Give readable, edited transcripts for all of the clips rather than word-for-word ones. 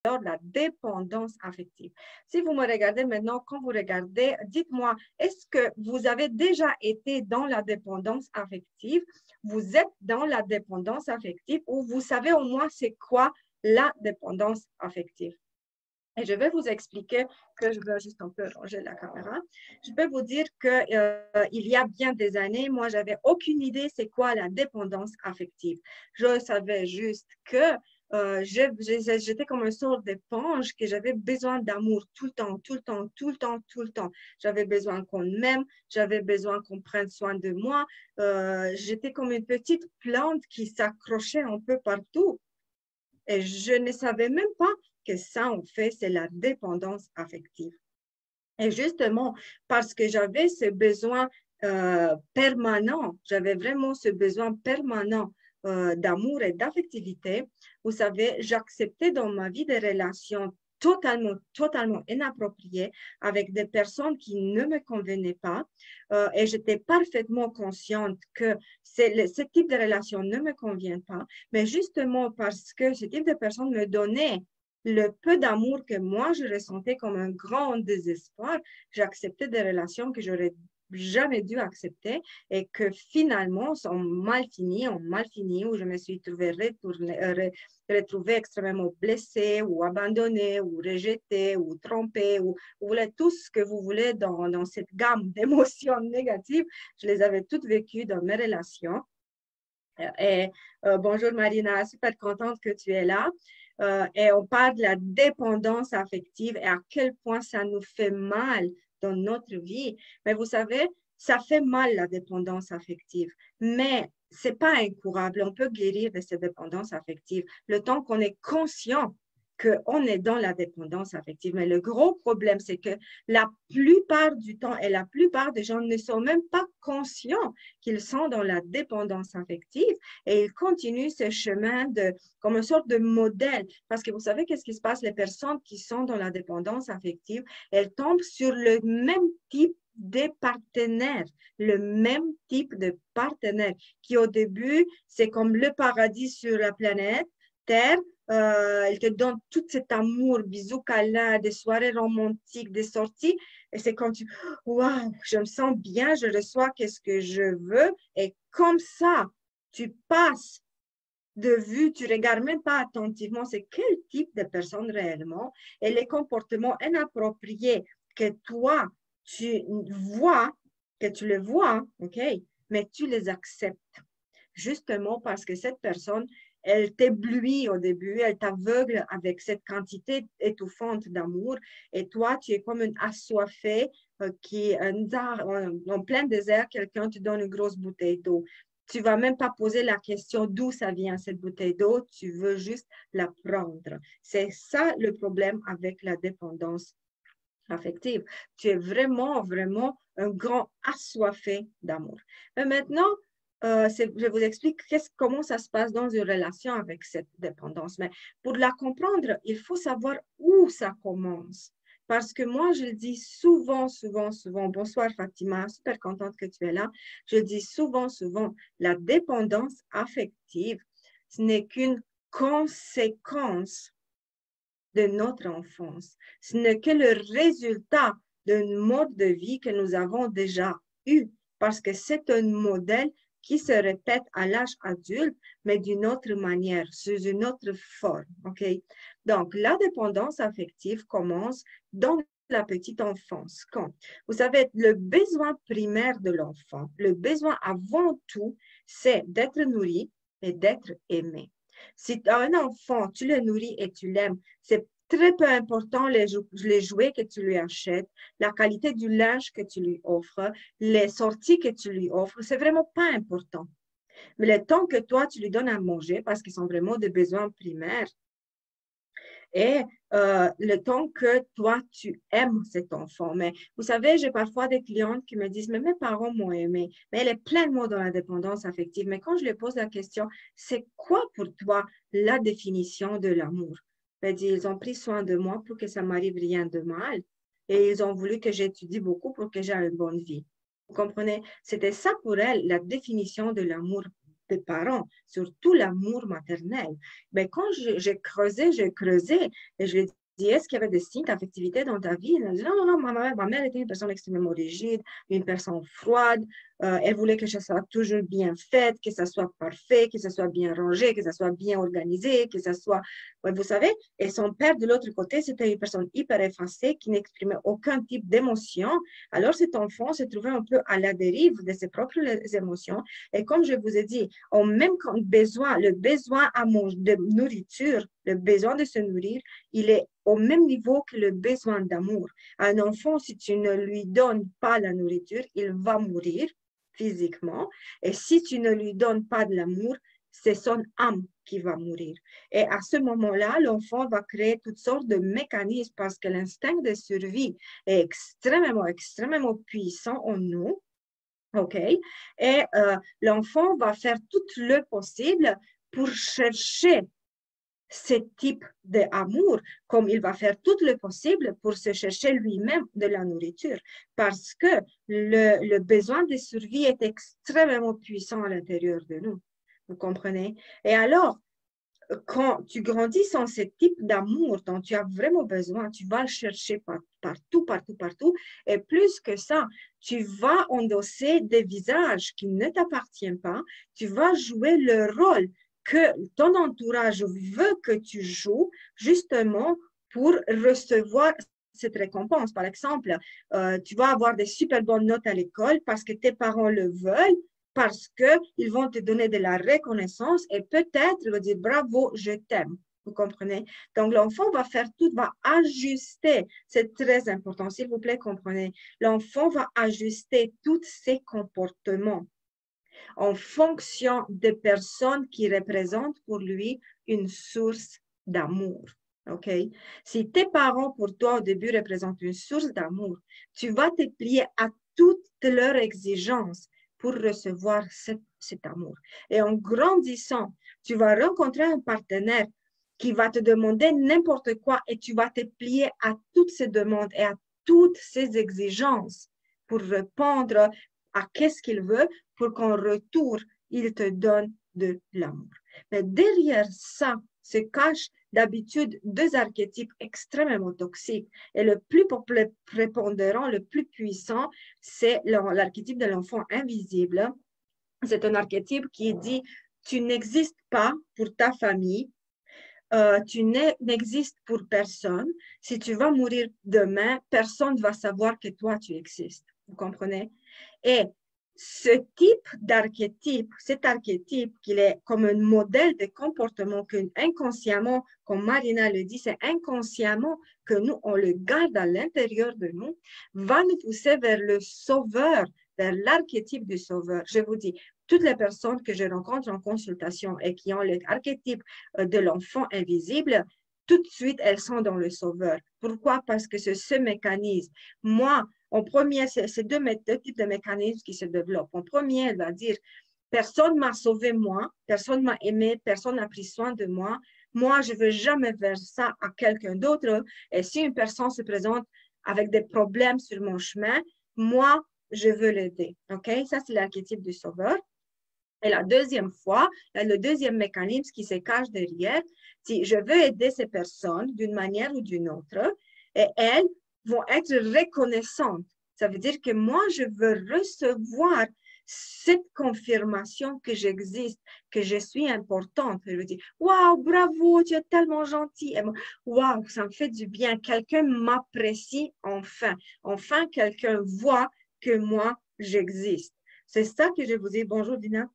la dépendance affective. Si vous me regardez maintenant, quand vous regardez, dites-moi, est-ce que vous avez déjà été dans la dépendance affective? Vous êtes dans la dépendance affective ou vous savez au moins c'est quoi la dépendance affective? Et je vais vous expliquer que je vais juste un peu ranger la caméra. Je peux vous dire que il y a bien des années, moi, j'avais aucune idée c'est quoi la dépendance affective. Je savais juste que j'étais comme une sorte d'éponge, que j'avais besoin d'amour tout le temps, tout le temps, tout le temps, tout le temps. J'avais besoin qu'on m'aime, j'avais besoin qu'on prenne soin de moi. J'étais comme une petite plante qui s'accrochait un peu partout. Et je ne savais même pas que ça, en fait, c'est la dépendance affective. Et justement, parce que j'avais ce besoin permanent, j'avais vraiment ce besoin permanent d'amour et d'affectivité, vous savez, j'acceptais dans ma vie des relations totalement inappropriées avec des personnes qui ne me convenaient pas. Et j'étais parfaitement consciente que ce type de relation ne me convient pas, mais justement parce que ce type de personnes me donnait le peu d'amour que moi je ressentais comme un grand désespoir, j'acceptais des relations que j'aurais jamais dû accepter et que finalement ont mal fini, où je me suis retrouvée extrêmement blessée ou abandonnée ou rejetée ou trompée ou vous voulez tout ce que vous voulez dans cette gamme d'émotions négatives. Je les avais toutes vécues dans mes relations. Et bonjour Marina, super contente que tu es là. Et on parle de la dépendance affective et à quel point ça nous fait mal dans notre vie. Mais vous savez, ça fait mal la dépendance affective, mais c'est pas incurable. On peut guérir de cette dépendance affective le temps qu'on est conscient qu'on est dans la dépendance affective. Mais le gros problème, c'est que la plupart du temps et la plupart des gens ne sont même pas conscients qu'ils sont dans la dépendance affective et ils continuent ce chemin comme une sorte de modèle. Parce que vous savez qu'est-ce qui se passe? Les personnes qui sont dans la dépendance affective, elles tombent sur le même type de partenaires, le même type de partenaire qui au début, c'est comme le paradis sur la planète Terre. Il te donne tout cet amour, bisous, câlins, des soirées romantiques, des sorties. Et c'est quand tu, waouh, je me sens bien, je reçois qu'est-ce que je veux. Et comme ça, tu passes de vue, tu ne regardes même pas attentivement c'est quel type de personne réellement et les comportements inappropriés que toi, tu vois, que tu le vois, OK, mais tu les acceptes justement parce que cette personne, elle t'éblouit au début, elle t'aveugle avec cette quantité étouffante d'amour et toi, tu es comme une assoiffée qui en plein désert, quelqu'un te donne une grosse bouteille d'eau. Tu ne vas même pas poser la question d'où ça vient cette bouteille d'eau, tu veux juste la prendre. C'est ça le problème avec la dépendance affective. Tu es vraiment un grand assoiffé d'amour. Mais maintenant, je vous explique comment ça se passe dans une relation avec cette dépendance. Mais pour la comprendre, il faut savoir où ça commence. Parce que moi, je le dis souvent. Bonsoir Fatima, super contente que tu es là. Je dis souvent, la dépendance affective, ce n'est qu'une conséquence de notre enfance. Ce n'est que le résultat d'un mode de vie que nous avons déjà eu, parce que c'est un modèle qui se répète à l'âge adulte, mais d'une autre manière, sous une autre forme. Okay? Donc, la dépendance affective commence dans la petite enfance. Quand, vous savez, le besoin primaire de l'enfant, le besoin avant tout, c'est d'être nourri et d'être aimé. Si tu as un enfant, tu le nourris et tu l'aimes, c'est très peu important les jouets que tu lui achètes, la qualité du linge que tu lui offres, les sorties que tu lui offres, c'est vraiment pas important. Mais le temps que toi, tu lui donnes à manger, parce qu'ils sont vraiment des besoins primaires, et le temps que toi, tu aimes cet enfant. Mais vous savez, j'ai parfois des clientes qui me disent, mais mes parents m'ont aimé, mais elle est pleinement dans la dépendance affective. Mais quand je lui pose la question, c'est quoi pour toi la définition de l'amour? Elle dit, ils ont pris soin de moi pour que ça m'arrive rien de mal. Et ils ont voulu que j'étudie beaucoup pour que j'ai une bonne vie. Vous comprenez? C'était ça pour elle, la définition de l'amour des parents, surtout l'amour maternel. Mais quand j'ai creusé, et je lui ai dit, est-ce qu'il y avait des signes d'affectivité dans ta vie? Elle a dit, non, non, non, ma mère était une personne extrêmement rigide, une personne froide. Elle voulait que ça soit toujours bien fait, que ça soit parfait, que ça soit bien rangé, que ça soit bien organisé, que ça soit, ouais, vous savez. Et son père, de l'autre côté, c'était une personne hyper effacée qui n'exprimait aucun type d'émotion. Alors, cet enfant se trouvait un peu à la dérive de ses propres émotions. Et comme je vous ai dit, en même besoin, le besoin de nourriture, le besoin de se nourrir, il est au même niveau que le besoin d'amour. Un enfant, si tu ne lui donnes pas la nourriture, il va mourir physiquement. Et si tu ne lui donnes pas de l'amour, c'est son âme qui va mourir. Et à ce moment-là, l'enfant va créer toutes sortes de mécanismes parce que l'instinct de survie est extrêmement, extrêmement puissant en nous. OK? Et l'enfant va faire tout le possible pour chercher ce type d'amour, comme il va faire tout le possible pour se chercher lui-même de la nourriture, parce que le besoin de survie est extrêmement puissant à l'intérieur de nous. Vous comprenez? Et alors, quand tu grandis sans ce type d'amour dont tu as vraiment besoin, tu vas le chercher partout, partout, partout. Et plus que ça, tu vas endosser des visages qui ne t'appartiennent pas. Tu vas jouer le rôle que ton entourage veut que tu joues justement pour recevoir cette récompense. Par exemple, tu vas avoir des super bonnes notes à l'école parce que tes parents le veulent, parce qu'ils vont te donner de la reconnaissance et peut-être va dire bravo, je t'aime. Vous comprenez? Donc, l'enfant va faire tout, va ajuster. C'est très important, s'il vous plaît, comprenez. L'enfant va ajuster tous ses comportements en fonction des personnes qui représentent pour lui une source d'amour. OK? Si tes parents, pour toi, au début, représentent une source d'amour, tu vas te plier à toutes leurs exigences pour recevoir cet amour. Et en grandissant, tu vas rencontrer un partenaire qui va te demander n'importe quoi et tu vas te plier à toutes ces demandes et à toutes ces exigences pour répondre à qu'est-ce qu'il veut pour qu'en retour, il te donne de l'amour. Mais derrière ça se cachent d'habitude deux archétypes extrêmement toxiques. Et le plus prépondérant, le plus puissant, c'est l'archétype de l'enfant invisible. C'est un archétype qui dit, tu n'existes pas pour ta famille, tu n'existes pour personne. Si tu vas mourir demain, personne ne va savoir que toi, tu existes. Vous comprenez? Et ce type d'archétype, cet archétype, qu'il est comme un modèle de comportement que inconsciemment, comme Marina le dit, c'est inconsciemment que nous, on le garde à l'intérieur de nous, va nous pousser vers le sauveur, vers l'archétype du sauveur. Je vous dis, toutes les personnes que je rencontre en consultation et qui ont l'archétype de l'enfant invisible, tout de suite, elles sont dans le sauveur. Pourquoi? Parce que c'est ce mécanisme. Moi, en premier, c'est deux types de mécanismes qui se développent. En premier, elle va dire, personne ne m'a sauvé moi, personne ne m'a aimé, personne n'a pris soin de moi. Moi, je ne veux jamais faire ça à quelqu'un d'autre. Et si une personne se présente avec des problèmes sur mon chemin, moi, je veux l'aider. OK? Ça, c'est l'archétype du sauveur. Et la deuxième fois, le deuxième mécanisme qui se cache derrière, si je veux aider ces personnes d'une manière ou d'une autre, et elles vont être reconnaissantes. Ça veut dire que moi, je veux recevoir cette confirmation que j'existe, que je suis importante. Je veux dire, waouh, bravo, tu es tellement gentil. Waouh, ça me fait du bien. Quelqu'un m'apprécie enfin. Enfin, quelqu'un voit que moi, j'existe. C'est ça que je vous dis. Bonjour, Dina.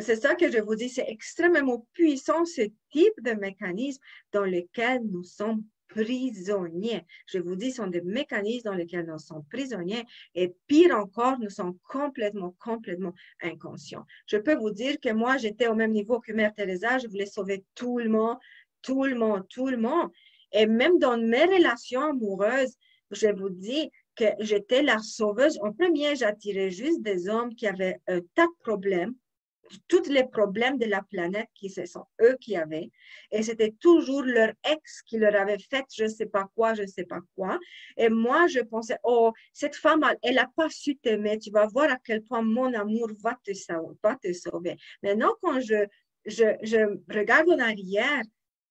C'est ça que je vous dis, c'est extrêmement puissant ce type de mécanisme dans lequel nous sommes prisonniers. Je vous dis, ce sont des mécanismes dans lesquels nous sommes prisonniers et pire encore, nous sommes complètement inconscients. Je peux vous dire que moi, j'étais au même niveau que Mère Teresa, je voulais sauver tout le monde, tout le monde, tout le monde. Et même dans mes relations amoureuses, je vous dis que j'étais la sauveuse. En premier, j'attirais juste des hommes qui avaient un tas de problèmes, tous les problèmes de la planète qui ce sont eux qui avaient. Et c'était toujours leur ex qui leur avait fait je ne sais pas quoi, je ne sais pas quoi. Et moi, je pensais, oh, cette femme, elle n'a pas su t'aimer. Tu vas voir à quel point mon amour va te sauver. Maintenant, quand je regarde en arrière,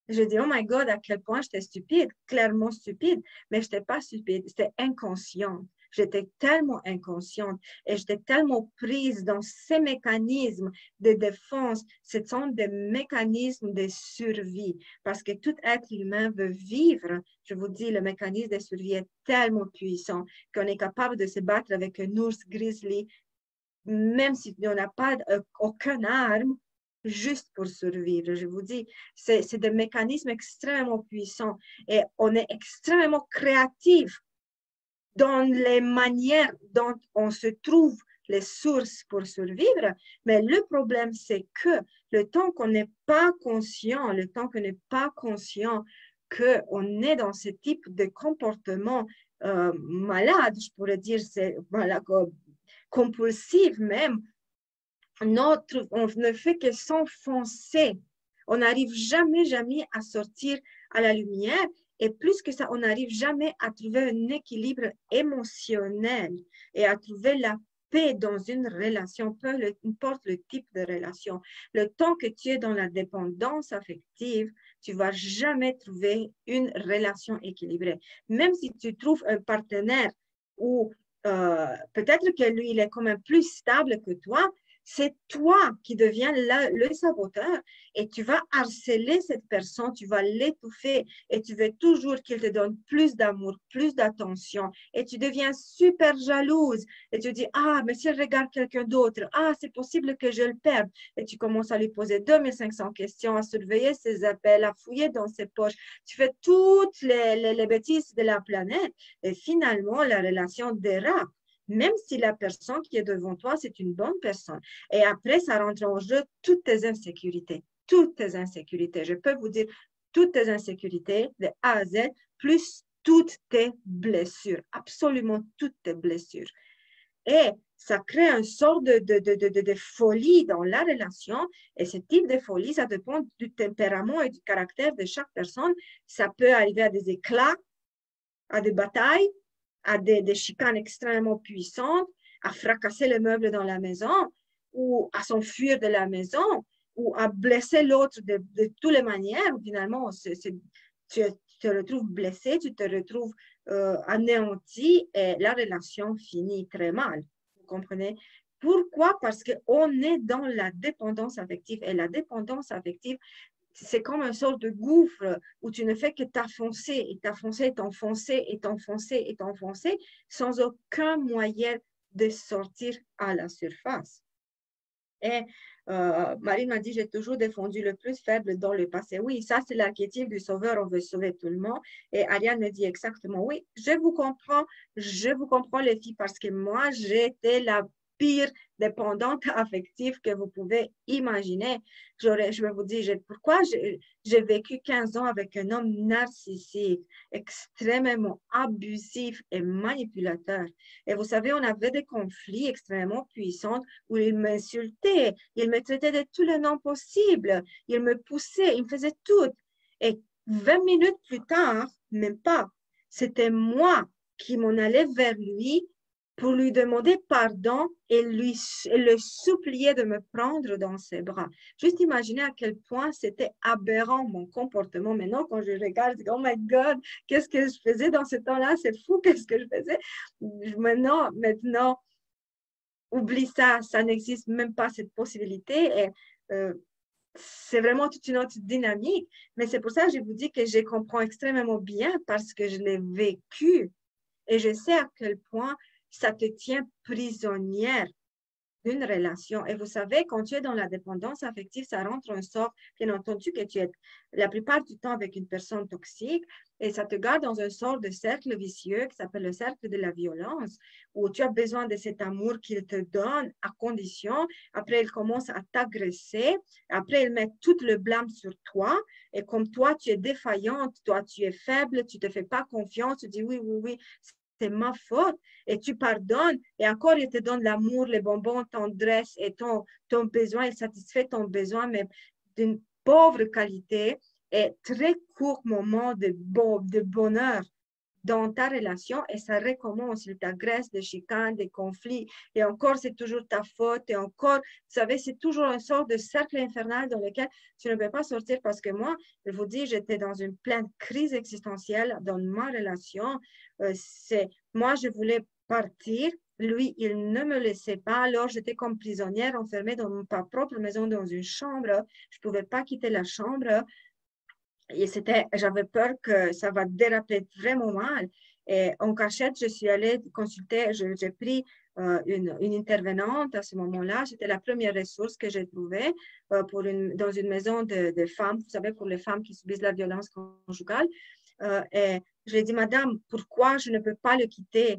je dis, oh my God, à quel point j'étais stupide, clairement stupide, mais je n'étais pas stupide, j'étais inconsciente. J'étais tellement inconsciente et j'étais tellement prise dans ces mécanismes de défense. Ce sont des mécanismes de survie parce que tout être humain veut vivre. Je vous dis, le mécanisme de survie est tellement puissant qu'on est capable de se battre avec un ours grizzly, même si on n'a pas aucune arme, juste pour survivre. Je vous dis, c'est des mécanismes extrêmement puissants et on est extrêmement créatif dans les manières dont on se trouve les sources pour survivre. Mais le problème, c'est que le temps qu'on n'est pas conscient, le temps qu'on n'est pas conscient qu'on est dans ce type de comportement malade, je pourrais dire, c'est voilà, compulsif même, on ne fait que s'enfoncer. On n'arrive jamais, jamais à sortir à la lumière. Et plus que ça, on n'arrive jamais à trouver un équilibre émotionnel et à trouver la paix dans une relation, peu importe le type de relation. Le temps que tu es dans la dépendance affective, tu ne vas jamais trouver une relation équilibrée. Même si tu trouves un partenaire où peut-être que lui, il est quand même plus stable que toi, c'est toi qui deviens le saboteur et tu vas harceler cette personne, tu vas l'étouffer et tu veux toujours qu'il te donne plus d'amour, plus d'attention et tu deviens super jalouse et tu dis, ah, mais s'il regarde quelqu'un d'autre, ah, c'est possible que je le perde et tu commences à lui poser 2500 questions, à surveiller ses appels, à fouiller dans ses poches, tu fais toutes les bêtises de la planète et finalement la relation dérape. Même si la personne qui est devant toi, c'est une bonne personne. Et après, ça rentre en jeu toutes tes insécurités. Toutes tes insécurités. Je peux vous dire toutes tes insécurités de A à Z, plus toutes tes blessures. Absolument toutes tes blessures. Et ça crée une sorte de folie dans la relation. Et ce type de folie, ça dépend du tempérament et du caractère de chaque personne. Ça peut arriver à des éclats, à des batailles, à des chicanes extrêmement puissantes, à fracasser les meubles dans la maison ou à s'enfuir de la maison ou à blesser l'autre de toutes les manières. Finalement, tu te retrouves blessé, tu te retrouves anéanti et la relation finit très mal. Vous comprenez? Pourquoi? Parce qu'on est dans la dépendance affective et la dépendance affective, c'est comme une sorte de gouffre où tu ne fais que t'enfoncer et t'enfoncer et t'enfoncer et t'enfoncer et t'enfoncer sans aucun moyen de sortir à la surface. Et Marine m'a dit, j'ai toujours défendu le plus faible dans le passé. Oui, ça, c'est l'archétype du sauveur, on veut sauver tout le monde. Et Ariane me dit exactement, oui, je vous comprends les filles, parce que moi, j'étais la pire dépendante affective que vous pouvez imaginer. Je vais vous dire pourquoi j'ai vécu 15 ans avec un homme narcissique, extrêmement abusif et manipulateur. Et vous savez, on avait des conflits extrêmement puissants où il m'insultait, il me traitait de tous les noms possibles, il me poussait, il me faisait tout. Et 20 minutes plus tard, même pas, c'était moi qui m'en allais vers lui pour lui demander pardon et le supplier de me prendre dans ses bras. Juste imaginer à quel point c'était aberrant mon comportement. Maintenant, quand je regarde, je dis, oh my God, qu'est-ce que je faisais dans ce temps-là? C'est fou, qu'est-ce que je faisais? Maintenant, oublie ça, ça n'existe même pas cette possibilité. Et c'est vraiment toute une autre dynamique. Mais c'est pour ça que je vous dis que je comprends extrêmement bien parce que je l'ai vécu et je sais à quel point ça te tient prisonnière d'une relation. Et vous savez, quand tu es dans la dépendance affective, ça rentre en sorte, bien entendu, que tu es la plupart du temps avec une personne toxique et ça te garde dans un sort de cercle vicieux qui s'appelle le cercle de la violence, où tu as besoin de cet amour qu'il te donne à condition. Après, il commence à t'agresser. Après, il met tout le blâme sur toi. Et comme toi, tu es défaillante, toi, tu es faible, tu ne te fais pas confiance, tu dis oui, oui, oui, c'est ma faute. Et tu pardonnes. Et encore, il te donne l'amour, les bonbons, tendresse et ton besoin. Il satisfait ton besoin, mais d'une pauvre qualité et très court moment de bonheur dans ta relation et ça recommence, il t'agresse, des chicanes, des conflits, et encore c'est toujours ta faute, et encore, vous savez, c'est toujours une sorte de cercle infernal dans lequel tu ne peux pas sortir parce que moi, je vous dis, j'étais dans une pleine crise existentielle dans ma relation. Moi, je voulais partir. Lui, il ne me laissait pas. Alors, j'étais comme prisonnière, enfermée dans ma propre maison, dans une chambre. Je ne pouvais pas quitter la chambre. Et j'avais peur que ça va déraper vraiment mal. Et en cachette, je suis allée consulter, j'ai pris une intervenante à ce moment-là. C'était la première ressource que j'ai trouvée dans une maison de femmes, vous savez, pour les femmes qui subissent la violence conjugale. Et je lui ai dit, Madame, pourquoi je ne peux pas le quitter?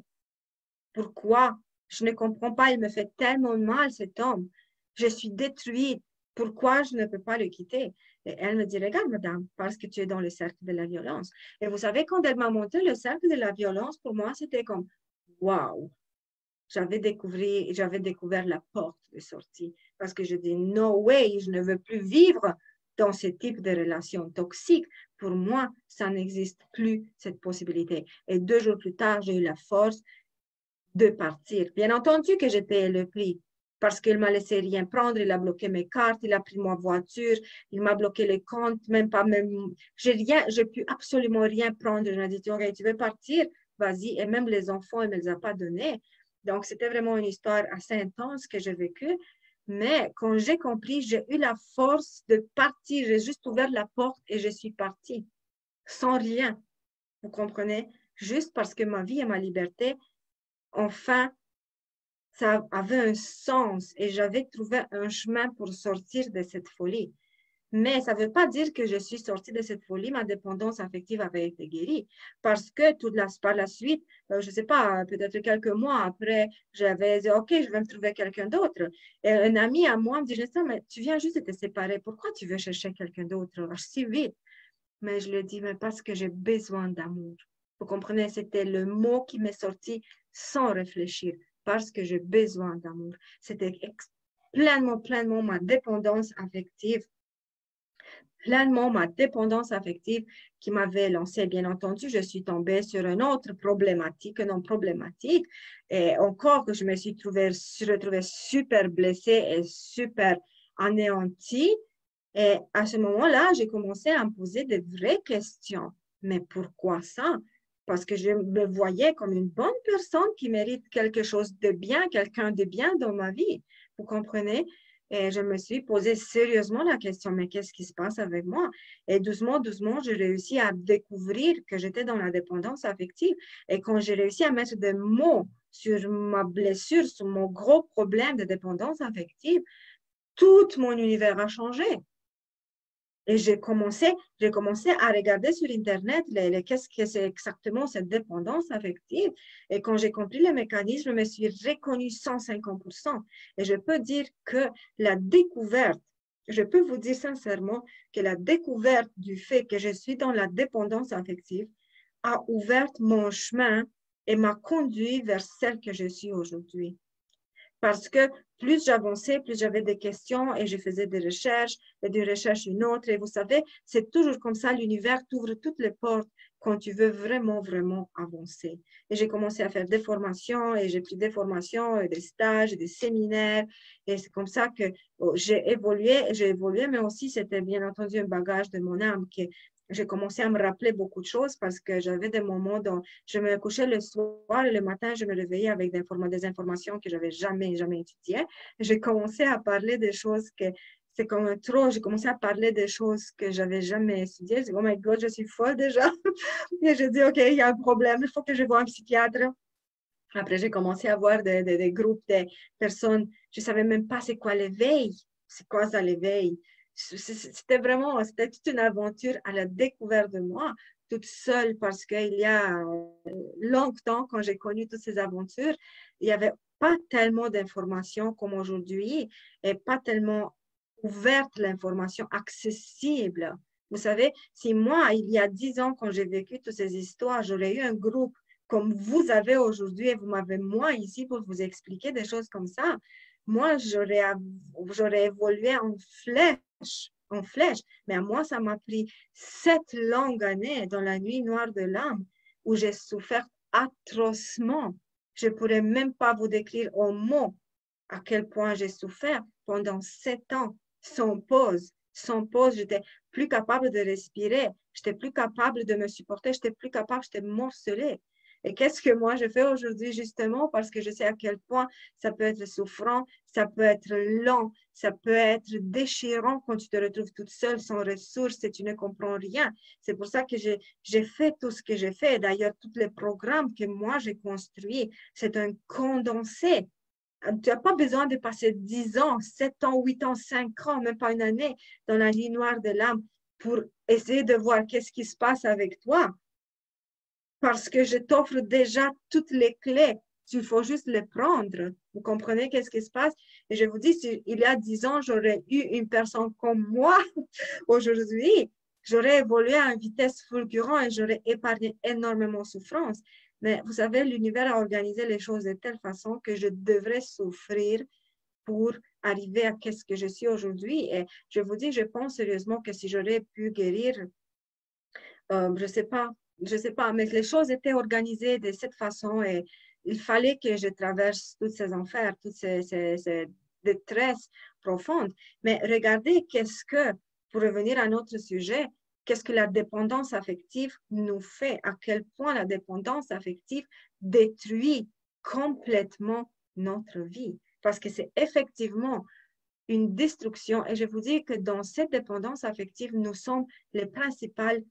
Pourquoi? Je ne comprends pas, il me fait tellement mal, cet homme. Je suis détruite. Pourquoi je ne peux pas le quitter? Et elle me dit, regarde, madame, parce que tu es dans le cercle de la violence. Et vous savez, quand elle m'a montré le cercle de la violence, pour moi, c'était comme, waouh, j'avais découvert la porte de sortie. Parce que je dis, no way, je ne veux plus vivre dans ce type de relation toxique. Pour moi, ça n'existe plus, cette possibilité. Et 2 jours plus tard, j'ai eu la force de partir. Bien entendu que j'ai payé le prix parce qu'il m'a laissé rien prendre, il a bloqué mes cartes, il a pris ma voiture, il m'a bloqué les comptes, j'ai pu absolument rien prendre. Je lui ai dit, ok, tu veux partir, vas-y. Et même les enfants, il ne me les a pas donnés. Donc, c'était vraiment une histoire assez intense que j'ai vécue. Mais quand j'ai compris, j'ai eu la force de partir. J'ai juste ouvert la porte et je suis partie sans rien. Vous comprenez? Juste parce que ma vie et ma liberté, enfin, ça avait un sens et j'avais trouvé un chemin pour sortir de cette folie. Mais ça ne veut pas dire que je suis sortie de cette folie, ma dépendance affective avait été guérie. Parce que par la suite, je ne sais pas, peut-être quelques mois après, j'avais dit, OK, je vais me trouver quelqu'un d'autre. Et un ami à moi me dit, mais tu viens juste de te séparer, pourquoi tu veux chercher quelqu'un d'autre si vite? Mais je lui dis, mais parce que j'ai besoin d'amour. Vous comprenez, c'était le mot qui m'est sorti sans réfléchir, parce que j'ai besoin d'amour. C'était pleinement ma dépendance affective, qui m'avait lancé. Bien entendu, je suis tombée sur une autre problématique, non problématique, et encore que je me suis retrouvée super blessée et super anéantie. Et à ce moment-là, j'ai commencé à me poser de vraies questions. Mais pourquoi ça? Parce que je me voyais comme une bonne personne qui mérite quelque chose de bien, quelqu'un de bien dans ma vie. Vous comprenez? Et je me suis posé sérieusement la question, mais qu'est-ce qui se passe avec moi? Et doucement, j'ai réussi à découvrir que j'étais dans la dépendance affective. Et quand j'ai réussi à mettre des mots sur ma blessure, sur mon gros problème de dépendance affective, tout mon univers a changé. Et j'ai commencé à regarder sur Internet qu'est-ce que c'est exactement cette dépendance affective. Et quand j'ai compris le mécanisme, je me suis reconnue 150%. Et je peux dire que je peux vous dire sincèrement que la découverte du fait que je suis dans la dépendance affective a ouvert mon chemin et m'a conduit vers celle que je suis aujourd'hui. Parce que plus j'avançais, plus j'avais des questions et je faisais des recherches et des recherches une autre. Et vous savez, c'est toujours comme ça, l'univers t'ouvre toutes les portes quand tu veux vraiment avancer. Et j'ai commencé à faire des formations et j'ai pris des formations, et des stages, et des séminaires. Et c'est comme ça que j'ai évolué, mais aussi c'était bien entendu un bagage de mon âme qui j'ai commencé à me rappeler beaucoup de choses parce que j'avais des moments dont je me couchais le soir et le matin, je me réveillais avec des informations que j'avais jamais étudiées. J'ai commencé à parler des choses que c'est comme trop, j'ai commencé à parler des choses que j'avais jamais étudiées. J'ai dit, oh my God, je suis folle déjà. Et j'ai dit, OK, il y a un problème, il faut que je voie un psychiatre. Après, j'ai commencé à voir des groupes de personnes. Je ne savais même pas c'est quoi l'éveil. C'est quoi ça l'éveil? C'était toute une aventure à la découverte de moi, toute seule, parce qu'il y a longtemps, quand j'ai connu toutes ces aventures, il n'y avait pas tellement d'informations comme aujourd'hui et pas tellement ouverte l'information accessible. Vous savez, si moi, il y a 10 ans, quand j'ai vécu toutes ces histoires, j'aurais eu un groupe comme vous avez aujourd'hui et vous m'avez moi ici pour vous expliquer des choses comme ça, moi, j'aurais évolué en flèche. Mais à moi, ça m'a pris 7 longues années dans la nuit noire de l'âme où j'ai souffert atrocement. Je ne pourrais même pas vous décrire en mots à quel point j'ai souffert pendant 7 ans, sans pause. Sans pause, j'étais plus capable de respirer, j'étais plus capable de me supporter, j'étais plus capable, j'étais morcelée. Et qu'est-ce que moi je fais aujourd'hui justement parce que je sais à quel point ça peut être souffrant, ça peut être lent, ça peut être déchirant quand tu te retrouves toute seule, sans ressources et tu ne comprends rien. C'est pour ça que j'ai fait tout ce que j'ai fait. D'ailleurs, tous les programmes que moi j'ai construits, c'est un condensé. Tu n'as pas besoin de passer 10 ans, 7 ans, 8 ans, 5 ans, même pas une année dans la nuit noire de l'âme pour essayer de voir qu'est-ce qui se passe avec toi. Parce que je t'offre déjà toutes les clés. Il faut juste les prendre. Vous comprenez qu'est-ce qui se passe? Et je vous dis, si il y a 10 ans, j'aurais eu une personne comme moi aujourd'hui, j'aurais évolué à une vitesse fulgurante et j'aurais épargné énormément de souffrance. Mais vous savez, l'univers a organisé les choses de telle façon que je devrais souffrir pour arriver à ce que je suis aujourd'hui. Et je vous dis, je pense sérieusement que si j'aurais pu guérir, je ne sais pas, mais les choses étaient organisées de cette façon et il fallait que je traverse tous ces enfers, toutes ces détresses profondes. Mais regardez pour revenir à notre sujet, qu'est-ce que la dépendance affective nous fait, à quel point la dépendance affective détruit complètement notre vie. Parce que c'est effectivement une destruction. Et je vous dis que dans cette dépendance affective, nous sommes les principales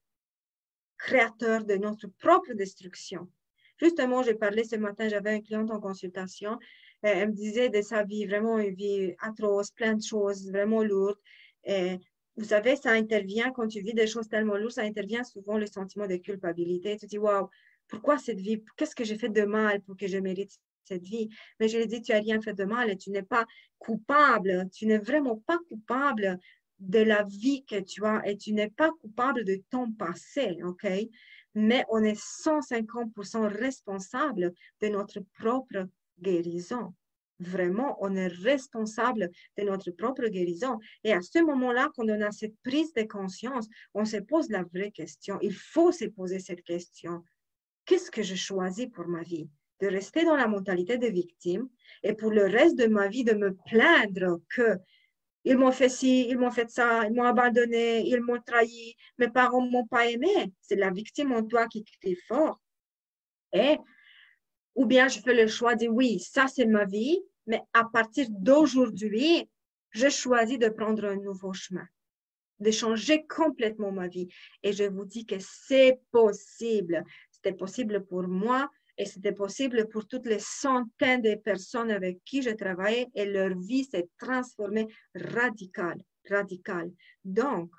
créateurs de notre propre destruction. Justement, j'ai parlé ce matin, j'avais une cliente en consultation, elle me disait de sa vie, vraiment une vie atroce, plein de choses vraiment lourdes. Et vous savez, ça intervient quand tu vis des choses tellement lourdes, ça intervient souvent le sentiment de culpabilité. Tu te dis, waouh, pourquoi cette vie? Qu'est-ce que j'ai fait de mal pour que je mérite cette vie? Mais je lui ai dit, tu n'as rien fait de mal et tu n'es pas coupable, tu n'es vraiment pas coupable de la vie que tu as et tu n'es pas coupable de ton passé, OK? Mais on est 150% responsable de notre propre guérison. Vraiment, on est responsable de notre propre guérison. Et à ce moment-là, quand on a cette prise de conscience, on se pose la vraie question. Il faut se poser cette question. Qu'est-ce que je choisis pour ma vie? De rester dans la mentalité de victime et pour le reste de ma vie de me plaindre que ils m'ont fait ci, ils m'ont fait ça, ils m'ont abandonné, ils m'ont trahi, mes parents ne m'ont pas aimé. C'est la victime en toi qui crie fort. Et, ou bien je fais le choix de oui, ça c'est ma vie, mais à partir d'aujourd'hui, je choisis de prendre un nouveau chemin, de changer complètement ma vie. Et je vous dis que c'est possible. C'était possible pour moi et c'était possible pour toutes les centaines de personnes avec qui je travaillais et leur vie s'est transformée radical. Donc,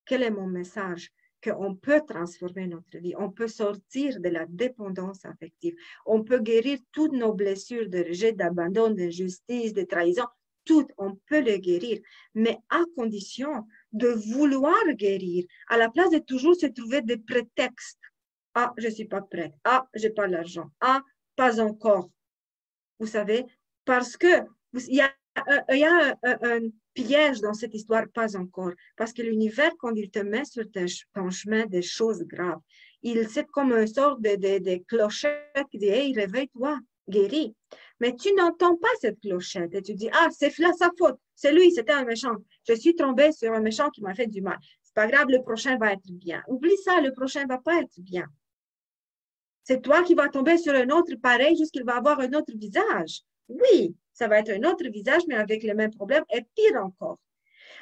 quel est mon message? Qu'on peut transformer notre vie, on peut sortir de la dépendance affective, on peut guérir toutes nos blessures de rejet, d'abandon, d'injustice, de trahison, toutes, on peut les guérir, mais à condition de vouloir guérir, à la place de toujours se trouver des prétextes. Ah, je ne suis pas prête. Ah, je n'ai pas l'argent. Ah, pas encore. Vous savez, parce que il y a un piège dans cette histoire, pas encore. Parce que l'univers, quand il te met sur ton chemin des choses graves, c'est comme une sorte de clochette qui dit, hey, réveille-toi, guéris. Mais tu n'entends pas cette clochette et tu dis, ah, c'est là sa faute. C'est lui, c'était un méchant. Je suis tombée sur un méchant qui m'a fait du mal. C'est pas grave, le prochain va être bien. Oublie ça, le prochain va pas être bien. C'est toi qui vas tomber sur un autre pareil jusqu'il va avoir un autre visage. Oui, ça va être un autre visage, mais avec les mêmes problèmes et pire encore.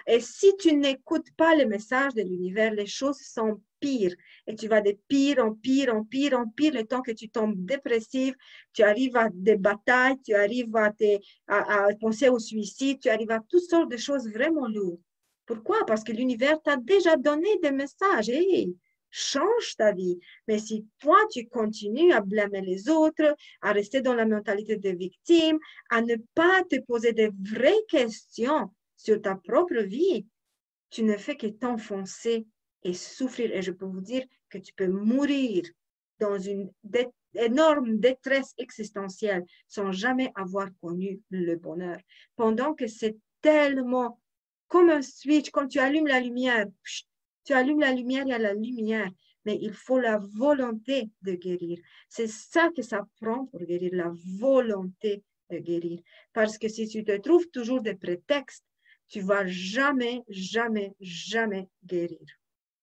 Et si tu n'écoutes pas le message de l'univers, les choses sont pires. Et tu vas de pire en pire, en pire, en pire, le temps que tu tombes dépressive, tu arrives à des batailles, tu arrives à penser au suicide, tu arrives à toutes sortes de choses vraiment lourdes. Pourquoi? Parce que l'univers t'a déjà donné des messages. Hey, change ta vie. Mais si toi, tu continues à blâmer les autres, à rester dans la mentalité de victime, à ne pas te poser de vraies questions sur ta propre vie, tu ne fais que t'enfoncer et souffrir. Et je peux vous dire que tu peux mourir dans une énorme détresse existentielle sans jamais avoir connu le bonheur. Pendant que c'est tellement comme un switch, quand tu allumes la lumière, tu allumes la lumière, il y a la lumière, mais il faut la volonté de guérir. C'est ça que ça prend pour guérir, la volonté de guérir. Parce que si tu te trouves toujours des prétextes, tu vas jamais, jamais, jamais guérir.